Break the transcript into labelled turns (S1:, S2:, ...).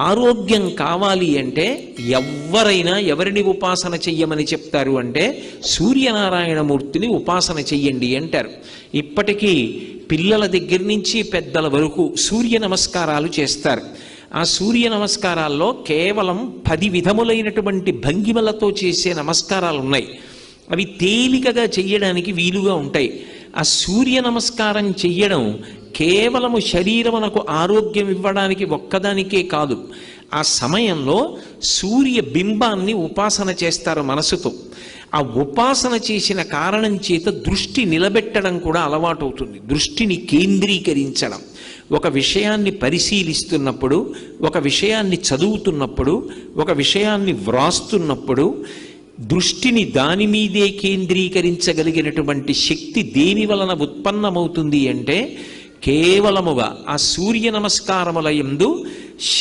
S1: ఆరోగ్యం కావాలి అంటే ఎవరైనా ఎవరిని ఉపాసన చెయ్యమని చెప్తారు అంటే సూర్యనారాయణమూర్తిని ఉపాసన చెయ్యండి అంటారు. ఇప్పటికీ పిల్లల దగ్గర నుంచి పెద్దల వరకు సూర్య నమస్కారాలు చేస్తారు. ఆ సూర్య నమస్కారాల్లో కేవలం 10 విధములైనటువంటి భంగిమలతో చేసే నమస్కారాలు ఉన్నాయి. అవి తేలికగా చెయ్యడానికి వీలుగా ఉంటాయి. ఆ సూర్య నమస్కారం చెయ్యడం కేవలము శరీరమునకు ఆరోగ్యం ఇవ్వడానికి ఒక్కదానికే కాదు, ఆ సమయంలో సూర్య బింబాన్ని ఉపాసన చేస్తారు మనసుతో. ఆ ఉపాసన చేసిన కారణం చేత దృష్టి నిలబెట్టడం కూడా అలవాటు అవుతుంది. దృష్టిని కేంద్రీకరించడం, ఒక విషయాన్ని పరిశీలిస్తున్నప్పుడు, ఒక విషయాన్ని చదువుతున్నప్పుడు, ఒక విషయాన్ని వ్రాస్తున్నప్పుడు దృష్టిని దాని మీదే కేంద్రీకరించగలిగినటువంటి శక్తి దేని వలన ఉత్పన్నమవుతుంది అంటే కేవలముగా ఆ సూర్య నమస్కారముల యందు